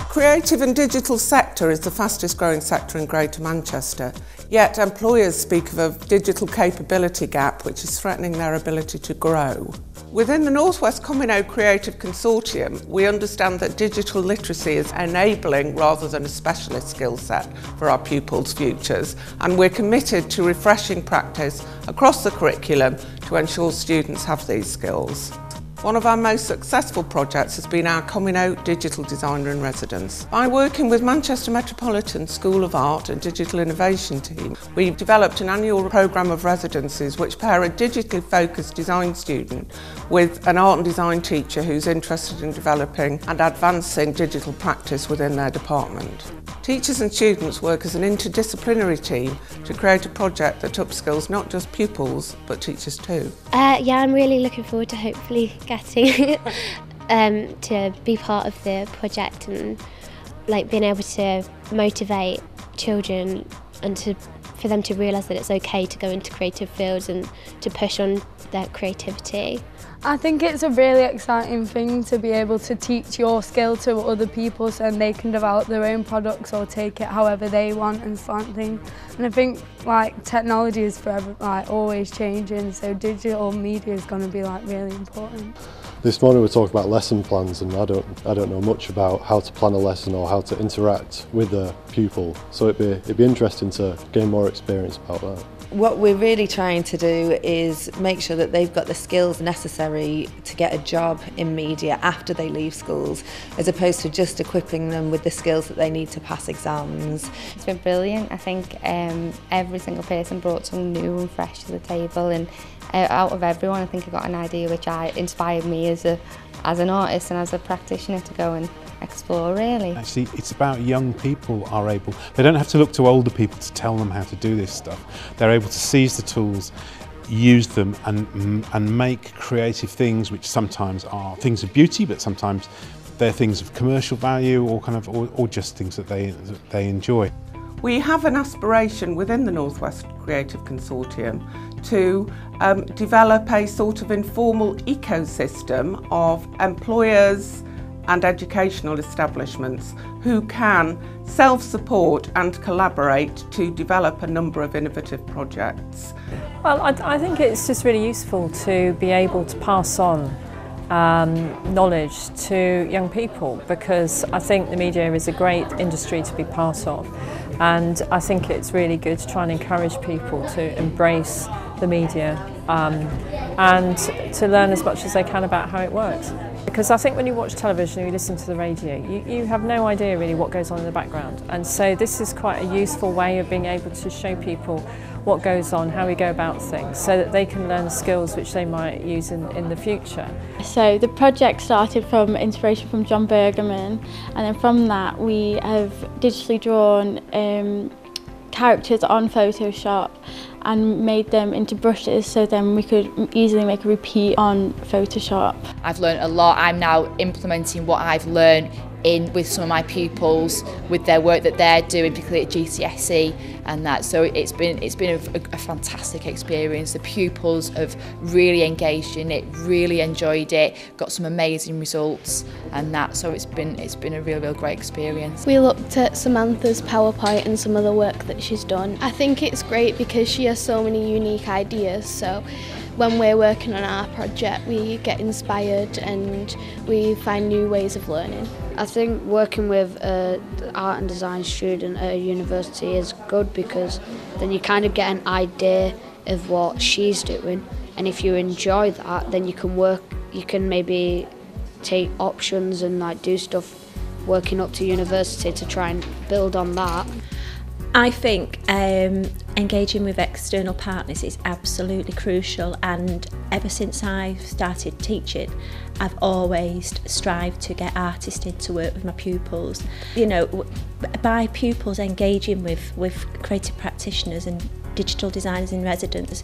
Creative and digital sector is the fastest growing sector in Greater Manchester, yet employers speak of a digital capability gap which is threatening their ability to grow. Within the North West Comino Creative Consortium, we understand that digital literacy is enabling rather than a specialist skill set for our pupils' futures, and we're committed to refreshing practice across the curriculum to ensure students have these skills. One of our most successful projects has been our Comino Digital Designer in Residence. By working with Manchester Metropolitan School of Art and Digital Innovation team, we've developed an annual programme of residencies which pair a digitally focused design student with an art and design teacher who's interested in developing and advancing digital practice within their department. Teachers and students work as an interdisciplinary team to create a project that upskills not just pupils but teachers too. Yeah, I'm really looking forward to hopefully getting to be part of the project and being able to motivate children and for them to realise that it's okay to go into creative fields and to push on their creativity. I think it's a really exciting thing to be able to teach your skill to other people so they can develop their own products or take it however they want and something. And I think technology is forever always changing, so digital media is going to be really important. This morning we talked about lesson plans, and I don't know much about how to plan a lesson or how to interact with a pupil, so it'd be interesting to gain more experience about that. What we're really trying to do is make sure that they've got the skills necessary to get a job in media after they leave schools, as opposed to just equipping them with the skills that they need to pass exams. It's been brilliant. I think every single person brought something new and fresh to the table, and out of everyone I think I got an idea which inspired me as an artist and as a practitioner to go and explore really. Actually, it's about young people they don't have to look to older people to tell them how to do this stuff. They're able to seize the tools, use them and make creative things which sometimes are things of beauty, but sometimes they're things of commercial value or just things that they enjoy. We have an aspiration within the North West Creative Consortium to develop a sort of informal ecosystem of employers and educational establishments who can self-support and collaborate to develop a number of innovative projects. Well, I think it's just really useful to be able to pass on knowledge to young people, because I think the media is a great industry to be part of, and I think it's really good to try and encourage people to embrace the media and to learn as much as they can about how it works. Because I think when you watch television or you listen to the radio, you have no idea really what goes on in the background, and so this is quite a useful way of being able to show people what goes on, how we go about things, so that they can learn skills which they might use in the future. So the project started from inspiration from John Bergerman, and then from that we have digitally drawn characters on Photoshop and made them into brushes, so then we could easily make a repeat on Photoshop. I've learned a lot. I'm now implementing what I've learned with some of my pupils with their work that they're doing, particularly at GCSE and that. So it's been a fantastic experience. The pupils have really engaged in it, really enjoyed it, got some amazing results and that. So it's been a real great experience. We looked at Samantha's PowerPoint and some of the work that she's done. I think it's great because she has so many unique ideas. So when we're working on our project, we get inspired and we find new ways of learning. I think working with an art and design student at a university is good, because then you kind of get an idea of what she's doing, and if you enjoy that, then you can maybe take options and do stuff working up to university to try and build on that. I think engaging with external partners is absolutely crucial, and ever since I've started teaching, I've always strived to get artists in to work with my pupils. You know, by pupils engaging with creative practitioners and digital designers in residence,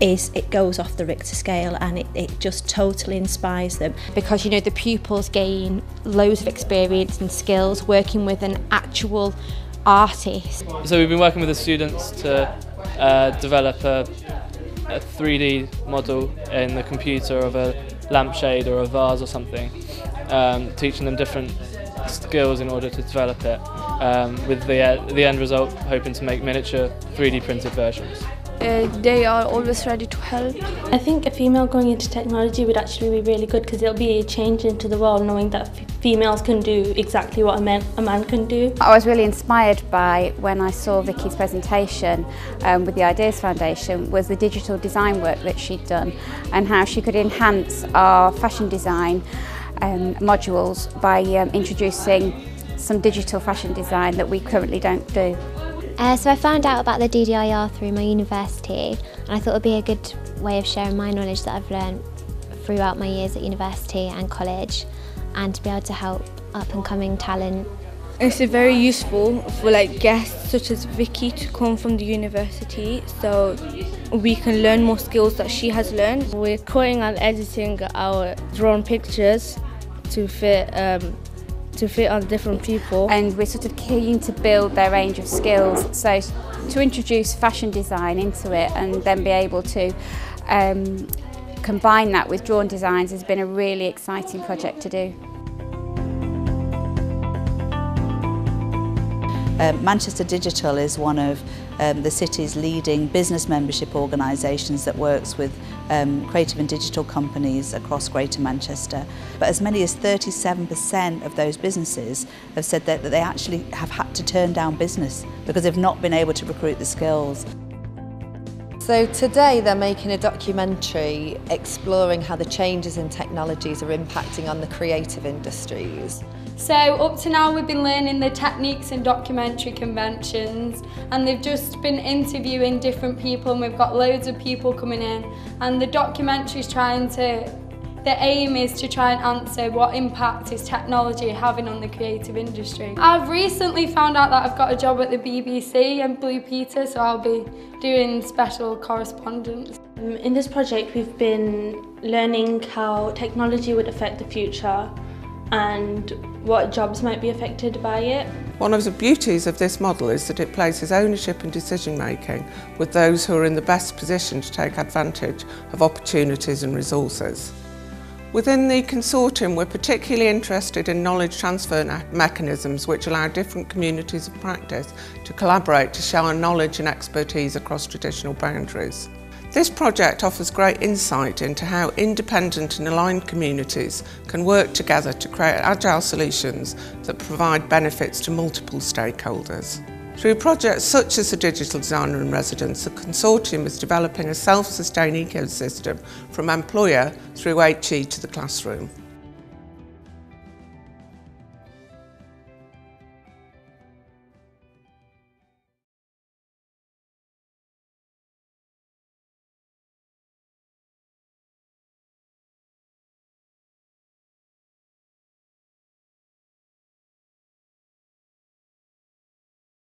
it goes off the Richter scale, and it just totally inspires them. Because the pupils gain loads of experience and skills working with an actual artist. So we've been working with the students to develop a 3D model in the computer of a lampshade or a vase or something, teaching them different skills in order to develop it, with the end result hoping to make miniature 3D printed versions. They are always ready to help. I think a female going into technology would actually be really good because it'll be a change into the world, knowing that females can do exactly what a man can do. I was really inspired by when I saw Vicky's presentation with the Ideas Foundation was the digital design work that she'd done and how she could enhance our fashion design modules by introducing some digital fashion design that we currently don't do. So I found out about the DDIR through my university, and I thought it would be a good way of sharing my knowledge that I've learned throughout my years at university and college, and to be able to help up and coming talent. It's very useful for guests such as Vicky to come from the university, so we can learn more skills that she has learned. We're cutting and editing our drawn pictures to fit on different people. And we're sort of keen to build their range of skills, so to introduce fashion design into it and then be able to combine that with drawn designs has been a really exciting project to do. Manchester Digital is one of the city's leading business membership organisations that works with creative and digital companies across Greater Manchester. But as many as 37% of those businesses have said that they actually have had to turn down business because they've not been able to recruit the skills. So today they're making a documentary exploring how the changes in technologies are impacting on the creative industries. So up to now we've been learning the techniques in documentary conventions, and they've just been interviewing different people, and we've got loads of people coming in, and the documentary's the aim is to try and answer what impact is technology having on the creative industry. I've recently found out that I've got a job at the BBC and Blue Peter, so I'll be doing special correspondence. In this project we've been learning how technology would affect the future and what jobs might be affected by it. One of the beauties of this model is that it places ownership and decision making with those who are in the best position to take advantage of opportunities and resources. Within the consortium, we're particularly interested in knowledge transfer mechanisms which allow different communities of practice to collaborate to share knowledge and expertise across traditional boundaries. This project offers great insight into how independent and aligned communities can work together to create agile solutions that provide benefits to multiple stakeholders. Through projects such as the Digital Designer in Residence, the consortium is developing a self-sustained ecosystem from employer through HE to the classroom.